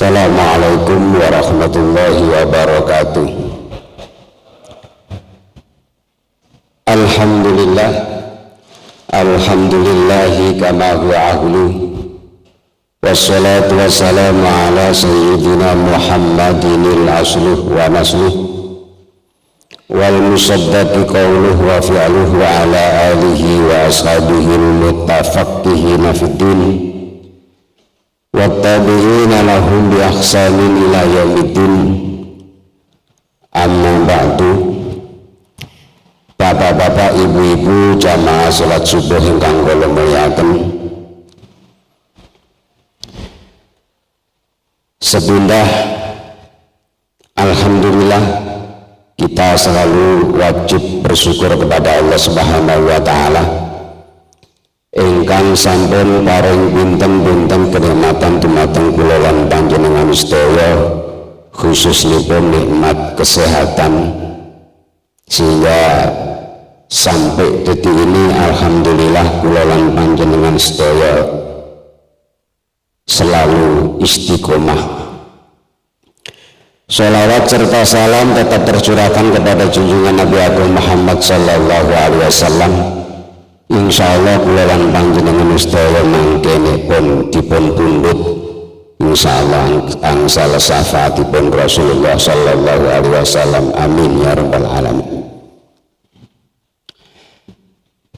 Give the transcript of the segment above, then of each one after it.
Assalamualaikum warahmatullahi wabarakatuh. Alhamdulillah, alhamdulillahi kama huwa ahlu, wassalatu wassalamu ala sayyidina Muhammadinil asluh wa nasluh, wal musaddaqi qawluh wa fi'luh wa ala alihi wa ashabihi al-mutafaqqihina fid din wattabi'ina lahum bi ihsanin ila yaumiddin. Amma ba'du. Bapak-bapak, ibu-ibu jamaah salat subuh ingkang kula mulyakaken, sebundah alhamdulillah kita selalu wajib bersyukur kepada Allah Subhanahu wa taala ingkang sampun paring pinten-pinten kenikmatan dumateng kula lan panjenengan sedaya, khususipun nikmat kesehatan, sehingga sampai detik ini alhamdulillah kula lan panjenengan sedaya selalu istiqomah. Sholawat serta salam tetap tercurahkan kepada junjungan Nabi Agung Muhammad sallallahu alaihi wasallam. Insyaallah kula lan panjenengan sedaya mangkene pun dipun pundhut insyaallah angsal syafaatipun Rasulullah sallallahu alaihi wasallam. Amin ya rabbal alamin.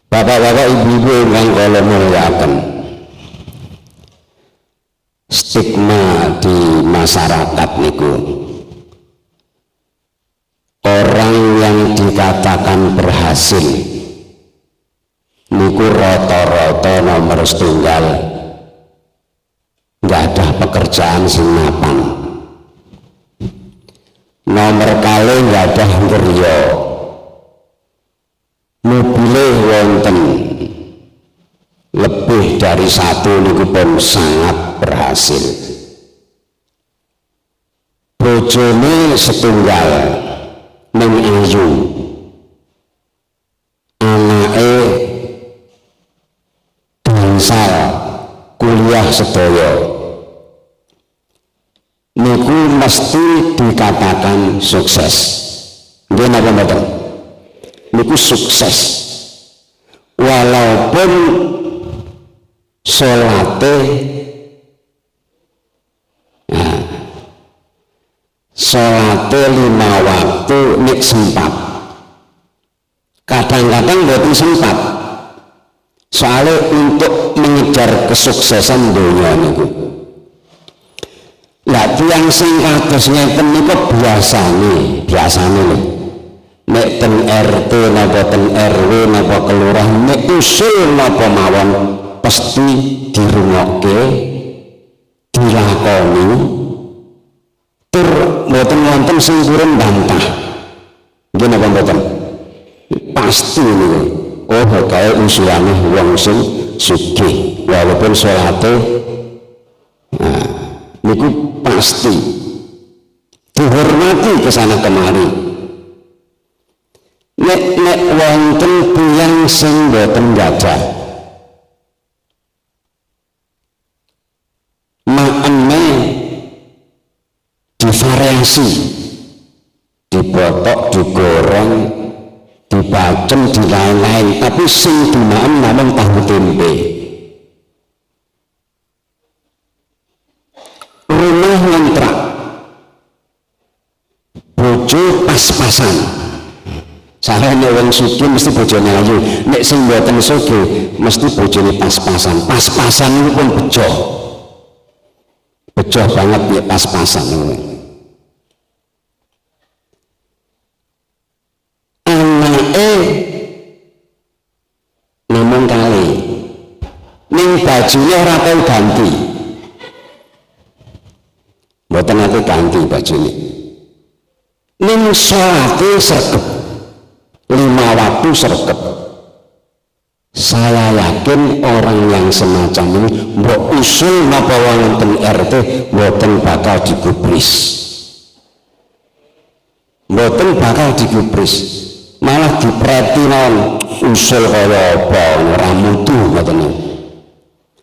Bapak-bapak, ibu-ibu yang kula mulyakaken, stigma di masyarakat niku, orang yang dikatakan berhasil niku rata-rata nomor setunggal nggak ada pekerjaan sing mapan, nomor kali nggak ada ngriya, mobile wonten lebih dari satu niku pun sangat berhasil, bojone setunggal ning ayu, anake dangsal kuliah sedaya, niku mesti dikatakan sukses. Nggih napa mboten? Niku sukses, walaupun salate salate 5 waktu nek sempat, kadang-kadang mboten sempat, soalnya untuk mengejar kesuksesan dunia niku. Lah tiyang sing kados ngeten niku biasane lho, nek ten RT napa ten RW napa kelurahan nek usul napa mawon pasti dirungokke, dilakoni, tur mboten wonten sing purun bantah. Nggih napa mboten? Pasti niku. Oh, kae usulane wong sing sugih, walaupun salate niku pasti dihormati kesana kemari. Nek wonten tiyang sing boten gadah, makane divariasi, dibotok, digoreng, dibacem, di lain-lain, tapi sing dimakan namung tahu tempe. Rumah ngontrak, bojo pas-pasan. Sarane wong sugih mesti bojone ayu, nek sing mboten sugih mesti bojone pas-pasan. Pas-pasan niku pun bejo. Bejo banget nek pas-pasan niku. Anake namung kali ning bajune ora tau ganti. Mboten ate ganti bajune. Ning salate sregep. 5 waktu sregep. Saya yakin orang yang semacam ini mbok usul napa wonten RT mboten bakal digubris. Mboten bakal digubris. Malah dipreti non usul kaya apa ora mutu ngoten.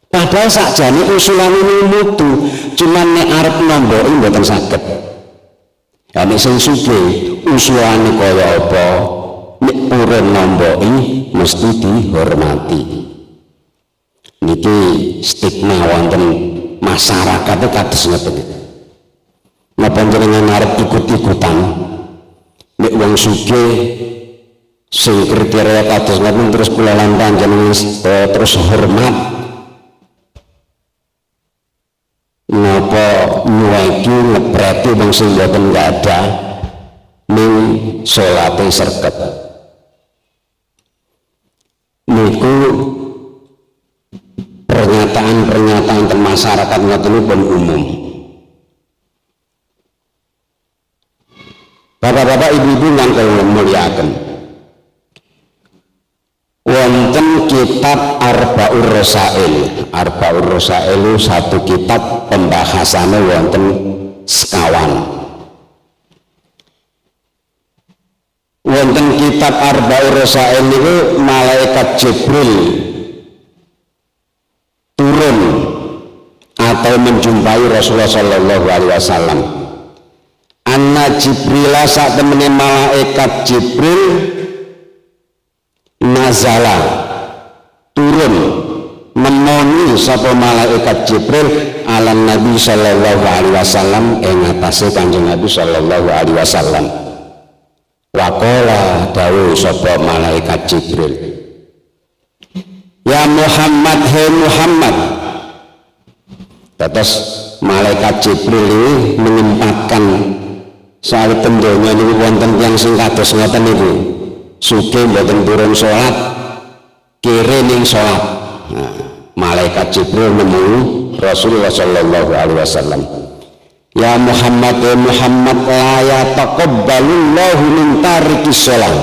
Padahal sakjane usulan ini mutu, cuman nek arep nomboki mboten saged. Ya nek sing sugih usulane kaya apa, nek urun nomboki mesti dihormati. Niki stigma wonten masyarakat itu kados ngoten. Napa jenengan arep ikut-ikutan nek wong sugih sing kriteria kados ngoten terus kula lan panjenengan terus hormat, napa nyuweki ngepreti wong sing mboten gak ada ning salate serket niku pernyataan teng masyarakat ngoten pun umum. Bapak-bapak, ibu-ibu yang kula mulyakaken, wonten kitab Arba'ur Rasail. Arba'ur Rasail satu kitab pembahasannya wonten sekawan. Wonten kitab Arba'ur Rasail itu malaikat Jibril turun atau menjumpai Rasulullah Shallallahu Alaihi Wasallam. Anna Jibrila saat temene malaikat Jibril nazala turun nemoni sapa malaikat Jibril ala Nabi Sallallahu Alaihi Wasallam ing atase Kanjeng Nabi Sallallahu Alaihi Wasallam. Waqala dawuh sapa malaikat Jibril, ya Muhammad, hei Muhammad. Terus malaikat Jibril ini menempatkan soal pendonya ini wonten yang sing kados ngoten niku. Sugih mboten turun salat, kiri ning salat. Nah, malaikat Jibril nemu Rasulullah Shallallahu Alaihi Wasallam. Ya Muhammad, ya Muhammad, la yataqabbalullahu min tarikis shalah.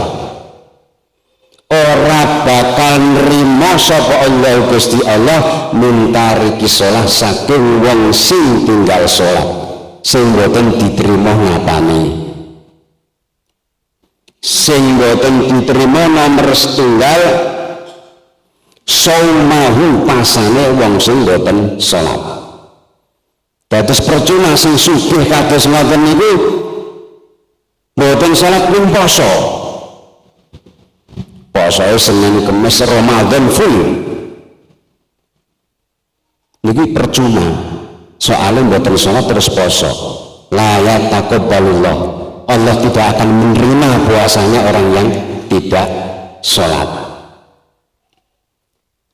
Ora bakal nrimo sapa Allah Gusti Allah min tarikis shalah saking wong sing tinggal salat, sing mboten diterima ngapane. Sing boten diterima nomor setunggal saumahu pasane wong sing boten salat. Dados percuma sing sugih kados ngoten niku boten salat pun poso. Posoe Senin Kamis Ramadan full. Niki percuma. Soalnya boten salat terus poso. La yataqabbalullah. Allah tidak akan menerima puasanya orang yang tidak sholat.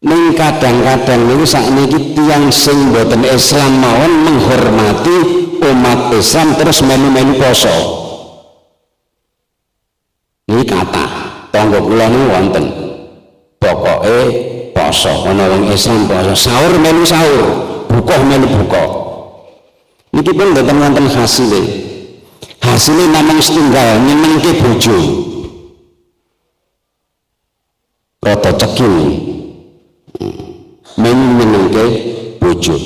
Ning kadang-kadang ini saat ini tiang sing boten Islam mawon menghormati umat Islam terus melu-melu poso. Ini kata tangga kula niku wonten. Pokoke poso, ana wong Islam poso, sahur melu sahur, buka melu buka. Niki pun boten wonten hasile. Hasilnya namanya setunggal nyenengke bojo rata cekil menyenengke bojo.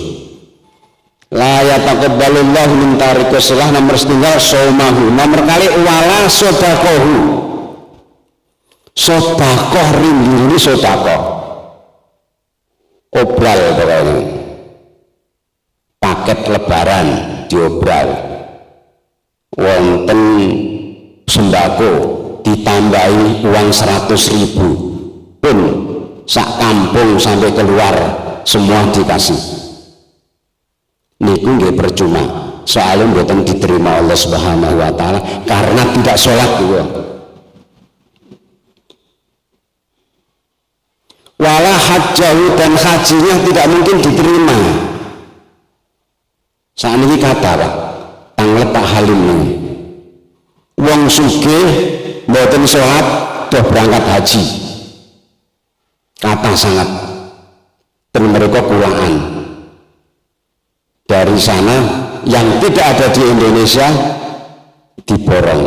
La yataqabbalullahu min tarikis shalah nomor setunggal saumahu, nomor kali wala sodakohu, sodakoh rindu sodakoh obral pokoknya paket lebaran diobral. Wonten sembako ditambahi uang 100.000 pun sak kampung sampai keluar semua dikasih. Niku nggih percuma, soalnya mboten diterima Allah Subhanahu wa taala karena tidak sholat juga. Wala hajjahu, dan hajinya tidak mungkin diterima. Saat ini kata Pak tanglet Pak Halim ini, wong sugih mboten sholat doh berangkat haji, kata sangat dan mereka kulaan dari sana yang tidak ada di Indonesia diborong,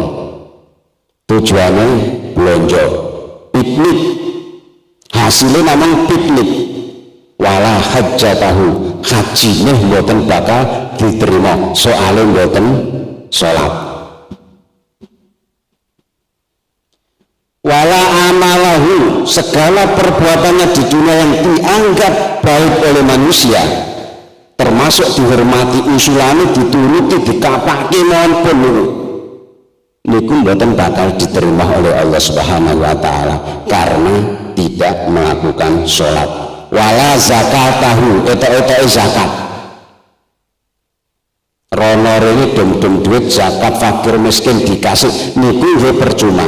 tujuannya belanja piknik, hasilnya memang piknik. Wala hajjatahu, hajinya mboten bakal diterima soalnya mboten sholat. Wala amalahu, segala perbuatannya di dunia yang dianggap baik oleh manusia, termasuk dihormati, usulane dituruti, dikapake maupun niku mboten bakal diterima oleh Allah Subhanahu wa taala karena tidak melakukan sholat. Wala zakatahu, eta-eta zakat. Rono rene dom-dom duit zakat fakir miskin dikasih niku nggih percuma.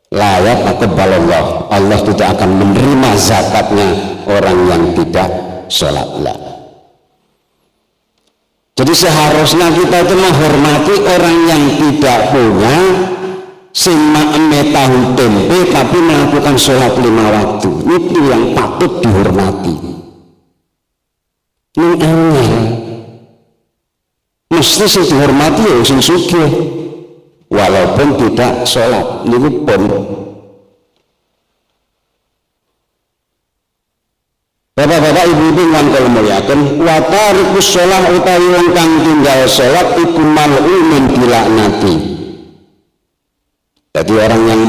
Layak aqballallah, Allah tidak akan menerima zakatnya orang yang tidak sholat. Jadi seharusnya kita itu menghormati orang yang tidak punya simak tahu tempe tapi melakukan sholat 5 waktu. Itu yang patut dihormati. Ini angel. Mesti sing dihormati ya sing sugih. Walaupun tidak sholat. Ini pun. Bapak-bapak, ibu-ibu ngangkul muliakan, wa tarikus sholah utawi wong kang tinggal sholat iku mal'unun dilaknati. Jadi orang yang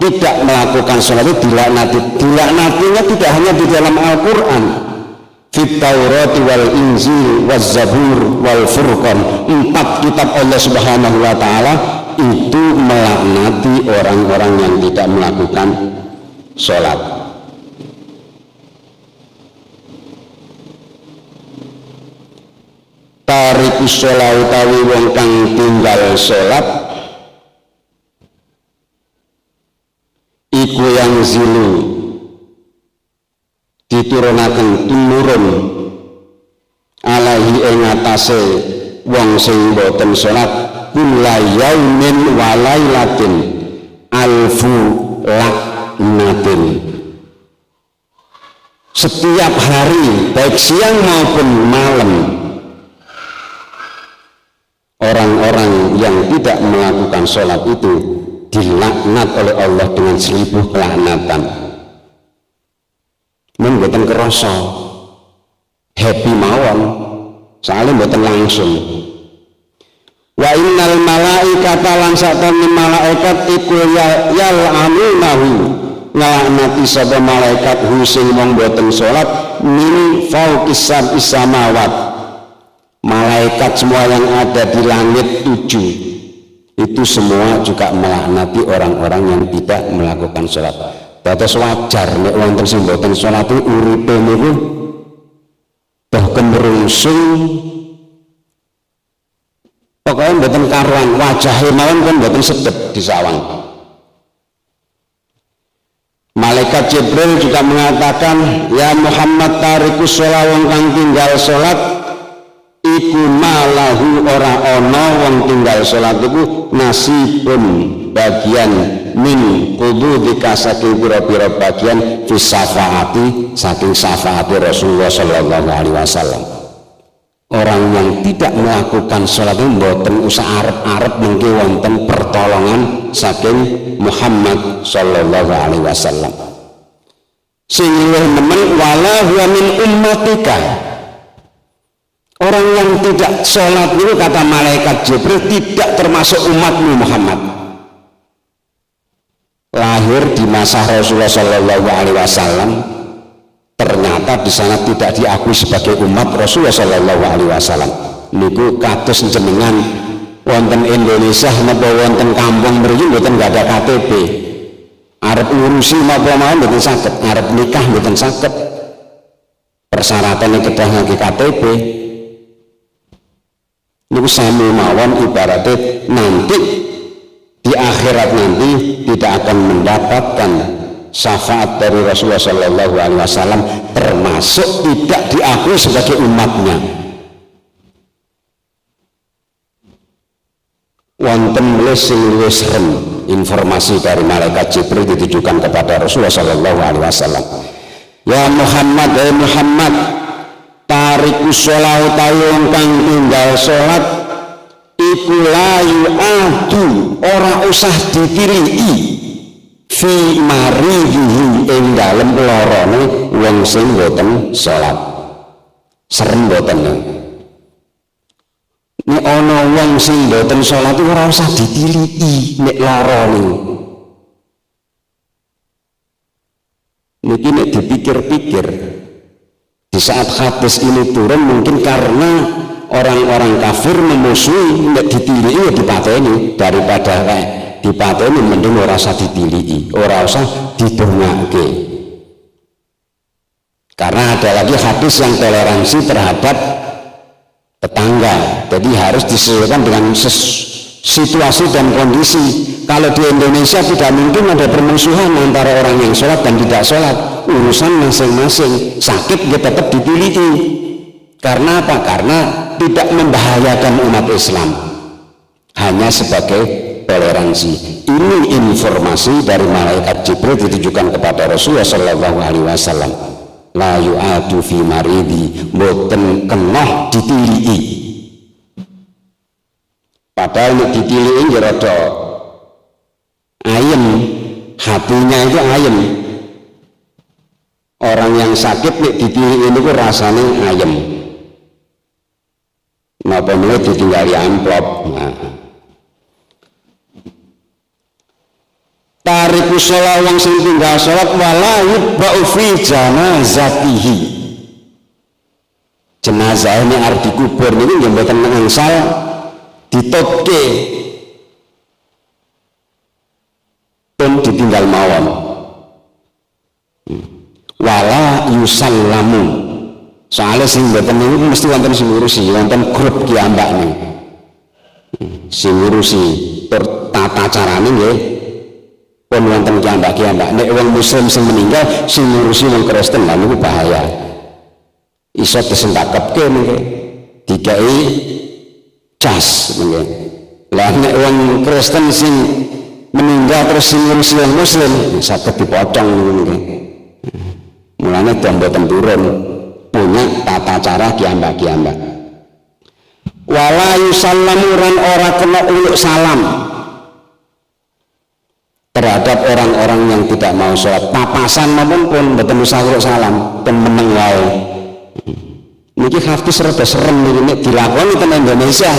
tidak melakukan sholat itu dilaknati. Dilaknatinya tidak hanya di dalam Al-Quran, fit Taurati wal Injil waz Zabur wal Furqan, 4 kitab Allah Subhanahu wa taala itu melaknati orang-orang yang tidak melakukan sholat. Tarikus sholat utawi wong kang tinggal sholat iku yang zilu diturunaken tumurun alaihi ing atase wong sing boten sholat kulla yaumin wa lailatin alfu laknatin, setiap hari baik siang maupun malam orang-orang yang tidak melakukan sholat itu dilaknat oleh Allah dengan 1000 kelaknatan. Mboten kerasa happy mawon, soalnya mboten langsung. Wa innal malaikata lan satane malaikat iku yal'anunahu, nglaknati sapa malaikat hu sing wong mboten sholat min fauqis sab'is samawat. Malaikat semua yang ada di langit 7 itu semua juga melaknati orang-orang yang tidak melakukan sholat. Dados wajar nek wonten sing mboten sholat itu uripe niku bahkan berungsung, pokoknya mboten karuan, wajahe mawon kan mboten sedep disawang. Malaikat Jibril juga mengatakan, ya Muhammad tarikus sholat wong kang tinggal sholat iku malahu ora ana wong tinggal salat iku nasibun bagian min qududika saking pira-pira bagian fi syafaati saking syafaati Rasulullah sallallahu alaihi wasallam. Orang yang tidak melakukan salat itu mboten usah arep-arep mengki wonten pertolongan saking Muhammad sallallahu alaihi wasallam. Sing luwih nemen wala huwa min ummatika. Orang yang tidak sholat itu kata malaikat Jibril tidak termasuk umatmu Muhammad. Lahir di masa Rasulullah Shallallahu Alaihi Wasallam, ternyata di sana tidak diakui sebagai umat Rasulullah Shallallahu Alaihi Wasallam. Niku kados jenengan wonten Indonesia napa wonten kampung mriki mboten nggak ada KTP. Arep ngurusi napa mawon mboten saged, arep nikah mboten saged. Persyaratan kedah ngangge KTP. Niku sami mawon ibaratnya nanti di akhirat nanti tidak akan mendapatkan syafaat dari Rasulullah Shallallahu Alaihi Wasallam, termasuk tidak diakui sebagai umatnya. Wonten sing luwih serem informasi dari malaikat Jibril ditujukan kepada Rasulullah Shallallahu Alaihi Wasallam. Ya Muhammad, ya Muhammad, tarikus sholat utawi kang tinggal sholat iku layu adu ora usah ditirihi fi marihi ing dalem lorone wong sing boten sholat. Serem boten nek ana wong sing boten sholat ora usah ditirihi nek lorone. Niki nek dipikir-pikir, di saat hadis ini turun mungkin karena orang-orang kafir memusuhi, nek ditiliki ya dipateni, daripada dipateni mending ora usah ditiliki, ora usah didongake. Karena ada lagi hadis yang toleransi terhadap tetangga, jadi harus disesuaikan dengan situasi dan kondisi. Kalau di Indonesia tidak mungkin ada permusuhan antara orang yang sholat dan tidak sholat, urusan masing-masing. Sakit dia tetap dipilih. Karena apa? Karena tidak membahayakan umat Islam, hanya sebagai toleransi. Ini informasi dari malaikat Jibril ditujukan kepada Rasulullah Shallallahu Alaihi Wasallam. La yu'adu fi maridi, boten kenoh ditilii. Padahal ini ditilii rada ayem, hatinya itu ayem. Orang yang sakit nih ditilii ini rasanya ayem. Napa mulai ditinggal amplop. Nah. Tariku sholat wong sing tinggal sholat wala yutba'u fi janazatihi. Jenazah ini arep dikubur niku nggih mboten angsal ditutke pun ditinggal mawon. Wala yusallamu. Soalnya sing mboten niku mesti wonten sing ngurusi, wonten grup kiambak niku. Sing ngurusi tur tata carane nggih pun wonten kiambak-kiambak. Nek wong muslim sing meninggal sing ngurusi wong Kristen lha niku bahaya. Iso disendakepke nggih. Dikai cas nggih. Lah nek wong Kristen sing meninggal terus sing ngurusi wong muslim saged dipotong nggih. Mulane mboten turun punya tata cara kiambak-kiambak. Wala yusallamu ran ora kena uluk salam terhadap orang-orang yang tidak mau sholat. Papasan maupun pun betul sahur salam dan meneng wae. Niki hadis rada serem niki dilakoni teng Indonesia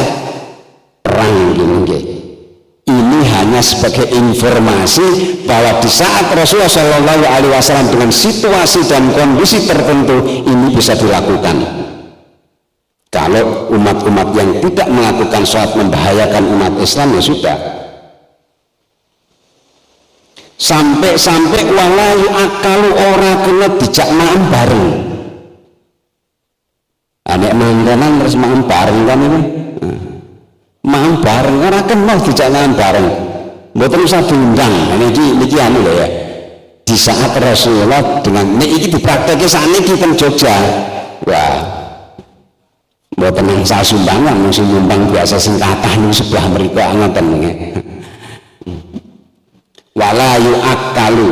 perang nggih. Ini hanya sebagai informasi bahwa di saat Rasulullah Shallallahu Alaihi Wasallam dengan situasi dan kondisi tertentu ini bisa dilakukan. Kalau umat-umat yang tidak melakukan sholat membahayakan umat Islam ya sudah. Sampai walayu akalu ora kena dijak maem bareng. Anek mantenan terus maem bareng kan ini. Maem bareng ora kena dijak maem bareng. Mboten usah diundang. Niki anu lho ya. Di saat Rasulullah dengan niki dipraktekke sakniki teng Jogja. Wah. Mboten angsal sumbangan, sing nyumbang biasa sing kathah ning sebelah mriku ngoten nggih. Wala yu'akkalu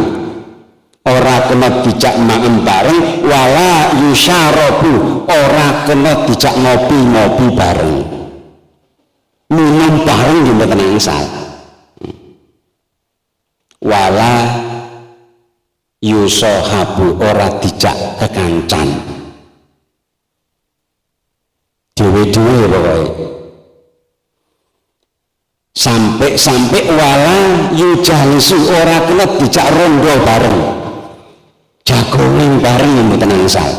ora kena dijak maem bareng, wala yusyarabu ora kena dijak ngopi-ngopi bareng, minum bareng di mboten angsal. Wala yusahabu ora dijak kekancan dewe-dewe pokoknya. Sampai wala yujalisu ora kena dijak rondo bareng, jagongan bareng yang mboten angsal.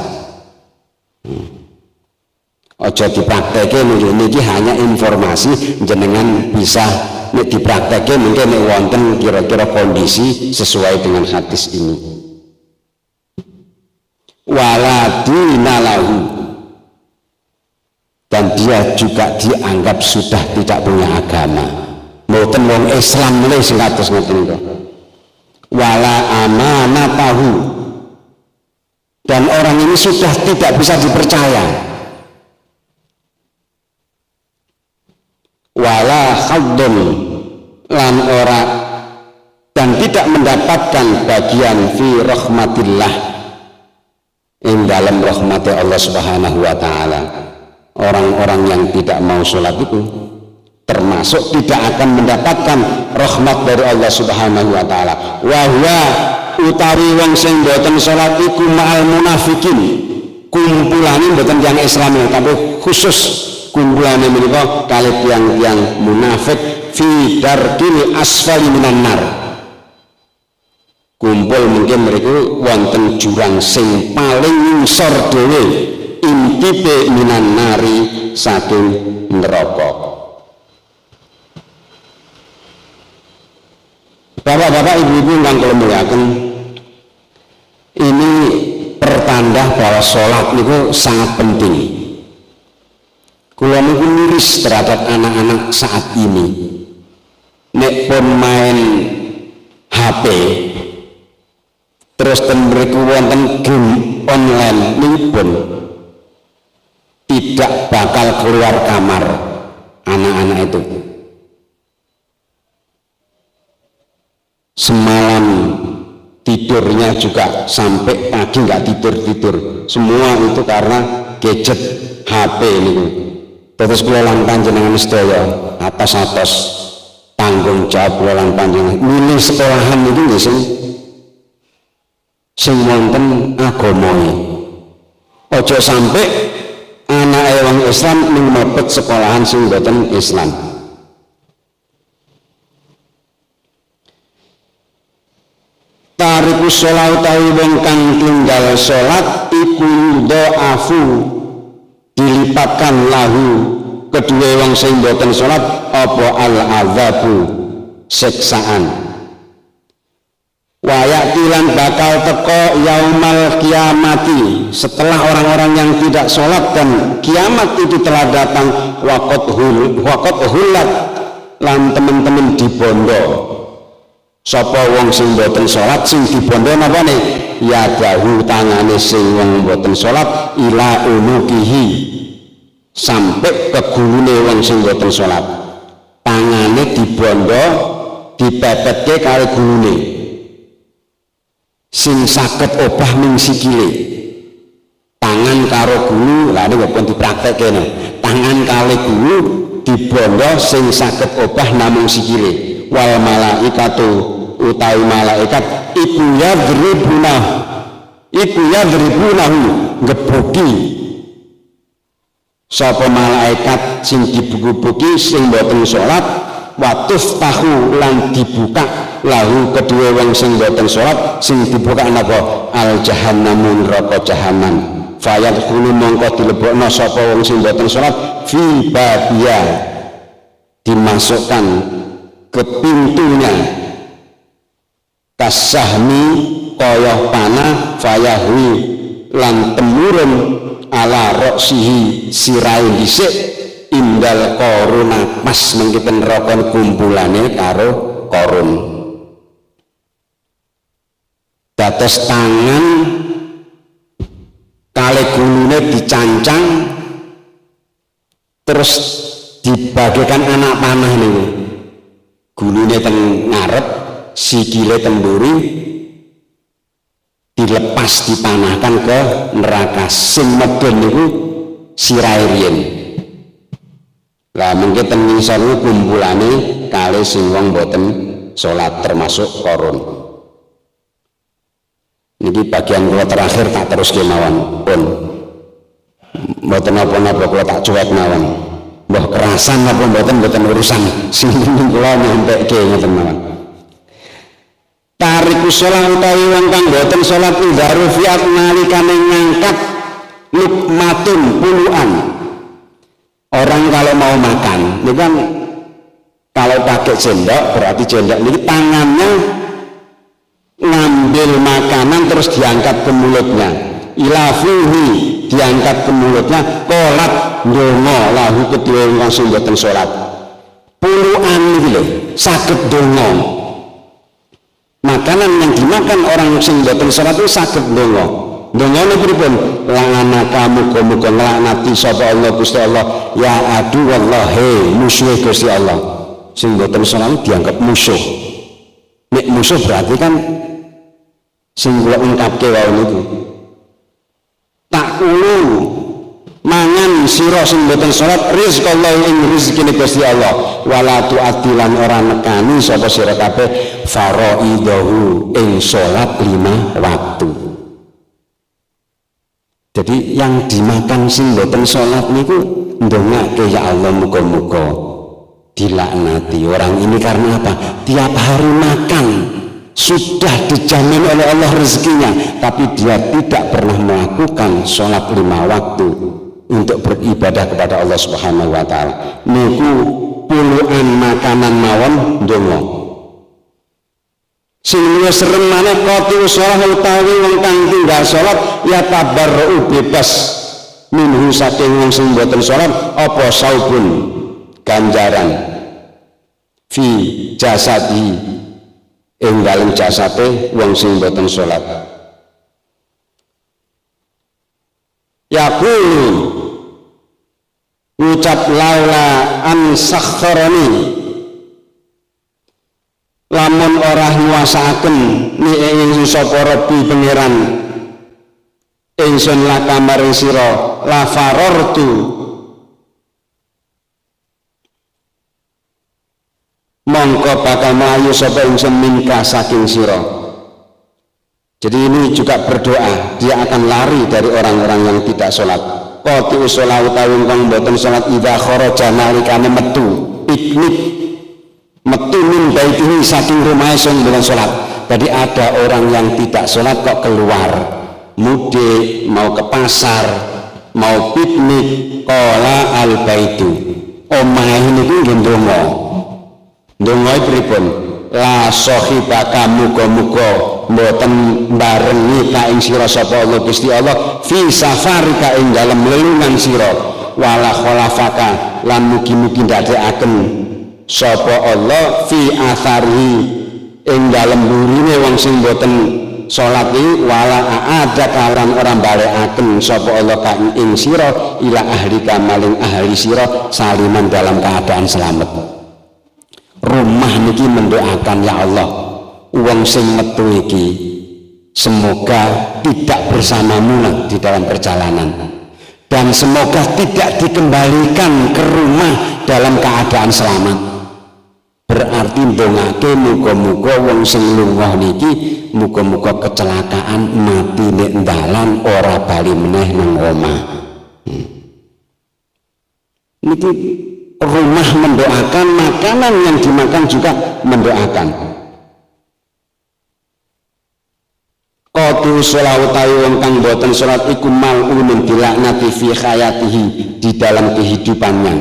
Aja dipraktekke niki hanya informasi jenengan bisa nek dipraktekke mungkin nek wonten kira-kira kondisi sesuai dengan hadis ini. Wala dinalahu, dan dia juga dianggap sudah tidak punya agama. Mboten wong Islam le sing kados ngoten niku. Wala amanatahu, dan orang ini sudah tidak bisa dipercaya. Wala khaddun, lan ora, dan tidak mendapatkan bagian fi rahmatillah, ing dalam rahmati Allah Subhanahu wa taala. Orang-orang yang tidak mau sholat itu termasuk tidak akan mendapatkan rahmat dari Allah Subhanahu wa taala. Wa huwa utawi wong sing mboten salat iku ma'al munafikin, kumpulane mboten yang Islam tapi khusus kumpulane menika kalih tiyang-tiyang munafik fi darkil asfali minan nar. kumpul mungkin mereka wonten jurang sing paling ngisor dhewe intipe minan nari saking neraka. Bapak-bapak, ibu-ibu ingkang kula muliaken, ini pertanda bahwa sholat itu sangat penting. Kula niku miris terhadap anak-anak saat ini. Nek pun main HP, terus mereka wonten game online ini pun tidak bakal keluar kamar anak-anak itu. Semalam tidurnya juga sampai pagi nggak tidur, semua itu karena gadget HP ini. Terus kula lan panjenengan sedaya atas tanggung jawab kula lan panjenengan milih sekolahan itu nggih sing wonten agamae. Ojo sampai anak wong Islam ning mlebet sekolahan sing boten Islam. Tariku sholat utawi wong kang tinggal sholat iku do'afu dilipatkan lahu kedua wong sing boten sholat apa al-azabu siksaan. Wayak tilan bakal teko yaumal kiamati setelah orang-orang yang tidak sholat dan kiamat itu telah datang wakot hulat lan teman-teman dibondo. Sapa wong sing boten salat sing dibondo napa nih? Ya dahu tangane sing wong boten salat ila unukihi sampai ke gulune wong sing boten salat. Tangane dibondo dipepetke karo gulune. Sing saged obah ning sikile. Tangan karo gulu, lha niku pun dipraktekke no. Tangan kali gulu dibondo sing saged obah namung sikile. Wal malaikatu utawi malaikat iku yadribunahu ngebuki sapa malaikat sing dibuki sing boten salat watuf tahu lan dibuka lahu kedua wong sing boten salat sing dibuka napa al jahannamun neraka jahanam fayat kulu mongko dilebokno sapa wong sing boten salat fi babia dimasukkan ke pintunya kasahmi koyoh panah fayahwi lan temurun ala roksihi sirai dhisik indal koruna pas mengkiten rokon kumpulane karo korun dados tangan kali gulune dicancang terus dibagikan anak panah niku gulune teng ngarep sikile temburi dilepas dipanahkan ke neraka sing medun niku sirahe riyen. Lah mengke ten ngisor kumpulane kali sing wong boten salat termasuk korun. Niki bagian kula terakhir tak teruske mawon pun. Mboten napa-napa kula tak cuwet mawon. Mbah kerasan napa mboten urusan sing kula nyampekke ngoten mawon. Tariku sholat utawi wong kang boten sholat idza rufiat nalikane ngangkat lukmatun puluhan. Orang kalau mau makan ini kan kalau pakai sendok berarti sendok ini tangannya ngambil makanan terus diangkat ke mulutnya ilafuhi diangkat ke mulutnya kolat ndonga lahu kedua wong sing boten sholat puluhan iki lho saged ndonga. Makanan yang dimakan orang sing boten salat itu saged ndonga. Ndongane pripun? Langanaka muga-muga nglaknati sapa Allah Gusti Allah ya adu wallahi musuh Gusti Allah. Sing boten salat dianggap musuh. Nek musuh berarti kan sing kula ungkapke wae niku. Tak ulu mangan sira sing boten salat rizqallahu ing rezekine Gusti Allah wala tu'atilan ora nekani sapa sira kabeh faraidahu ing salat 5 waktu. Jadi yang dimakan sing boten salat niku ndongake ya Allah muga-muga dilaknati orang ini karena apa? Tiap hari makan sudah dijamin oleh Allah rezekinya, tapi dia tidak pernah melakukan sholat 5 waktu untuk beribadah kepada Allah Subhanahu wa Ta'ala. Niku puluhan makanan mawon ndonga. Sing luwih serem maneh qati shalah utawi wong kang tinggal salat ya tabarru bebas minhu saking wong sing mboten salat apa saubun ganjaran fi jasadi ing dalem jasate wong sing mboten salat. Yaqulu ucap laula an sakharani, lamun ora nguasaaken ni ing sapa Rabbi pangeran ingsun laka maring sira la farortu mongko bakal melayu sapa ingsun minka saking sira. Jadi ini juga berdoa, dia akan lari dari orang-orang yang tidak sholat. Qati usola utawi kang mboten sholat idza kharaja nalikane metu piknik metu min baitihi saking rumah sing mboten sholat. Jadi ada orang yang tidak sholat kok keluar mudik, mau ke pasar, mau piknik, qala al baitu omah niku nggih ndonga. Ndonga pripun? La sahibaka muga-muga mboten barengi ka ing sira sapa Allah Gusti Allah fi safarika ing dalem lelungan sira wala khalafaka lan mugi-mugi ndadekaken sapa Allah fi athari ing dalem burine wong sing mboten salat iki wala ada kalan orang balekaken sapa Allah ka ing sira ila ahlika maling ahli sira saliman dalam keadaan selamat. Rumah niki mendoakan ya Allah wong sing metu iki semoga tidak bersamamu di dalam perjalanan dan semoga tidak dikembalikan ke rumah dalam keadaan selamat. Berarti ndongake muga-muga wong sing lunga niki muga-muga kecelakaan mati nek dalan ora bali meneh nang omah. Niki rumah mendoakan, makanan yang dimakan juga mendoakan. Qatu sholawat wong kang boten salat iku mal'unun dilaknati fi hayatihi di dalam kehidupannya.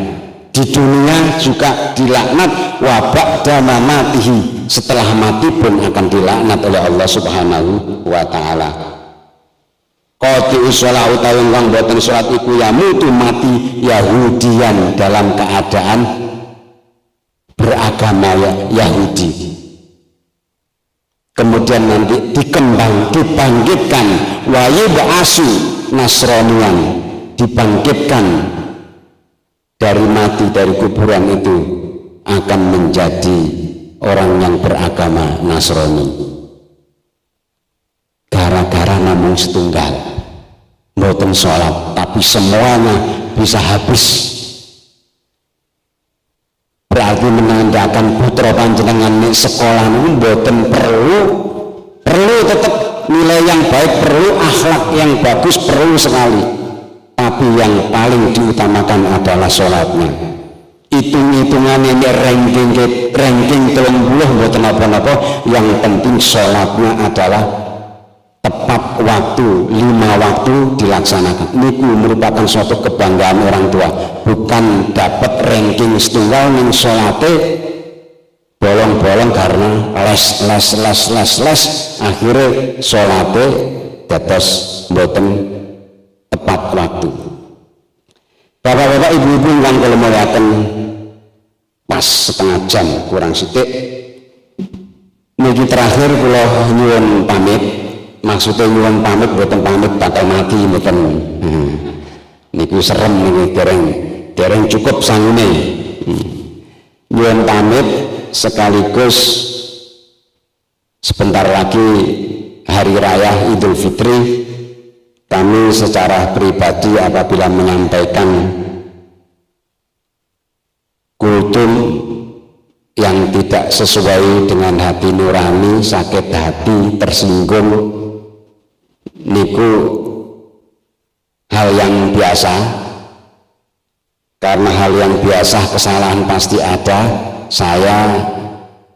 Di dunia juga dilaknat wa ba'da mamatihi setelah mati pun akan dilaknat oleh Allah Subhanahu wa taala. Qati usolah utawi wong boten salat iku ya mutu mati Yahudian dalam keadaan beragama Yahudi. Kemudian nanti dibangkitkan wa yub'asu Nasranian, dibangkitkan dari mati dari kuburan itu akan menjadi orang yang beragama Nasrani. Gara-gara namun setunggal mboten sholat tapi semuanya bisa habis, berarti menandakan putra panjenengan nek sekolah niku mboten perlu tetap nilai yang baik, perlu akhlak yang bagus, perlu sekali, tapi yang paling diutamakan adalah sholatnya. Hitung-hitungan ini ranking 30 mboten apa-apa, yang penting sholatnya adalah tepat waktu, 5 waktu dilaksanakan. Niku merupakan suatu kebanggaan orang tua, bukan dapat ranking setunggal ning salate bolong-bolong karena les akhirnya salate dados mboten tepat waktu. Bapak-bapak, ibu-ibu yang kula muliaken, pas setengah jam kurang sithik niki terakhir kula nyuwun pamit. Maksudnya nyuwun pamit boten pamit bakal mati mboten. Niku serem niku dereng cukup sangune. Nyuwun pamit sekaligus sebentar lagi hari raya Idul Fitri. Kami secara pribadi apabila menyampaikan kultum yang tidak sesuai dengan hati nurani, sakit hati, tersinggung, niku hal yang biasa. Karena hal yang biasa, kesalahan pasti ada. Saya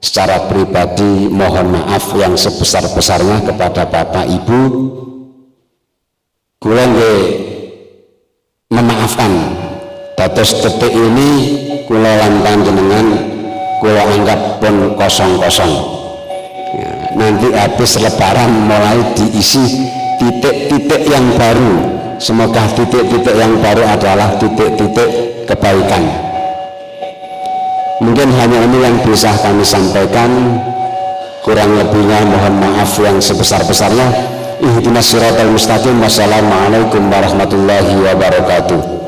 secara pribadi mohon maaf yang sebesar-besarnya kepada Bapak Ibu. Kula nggih memaafkan dados detik ini kula lan panjenengan kula anggap pun kosong-kosong. Ya, nanti habis lebaran mulai diisi titik-titik yang baru. Semoga titik-titik yang baru adalah titik-titik kebaikan. Mungkin hanya ini yang bisa kami sampaikan, kurang lebihnya mohon maaf yang sebesar-besarnya. Ihdinas siratal mustaqim. Wassalamualaikum warahmatullahi wabarakatuh.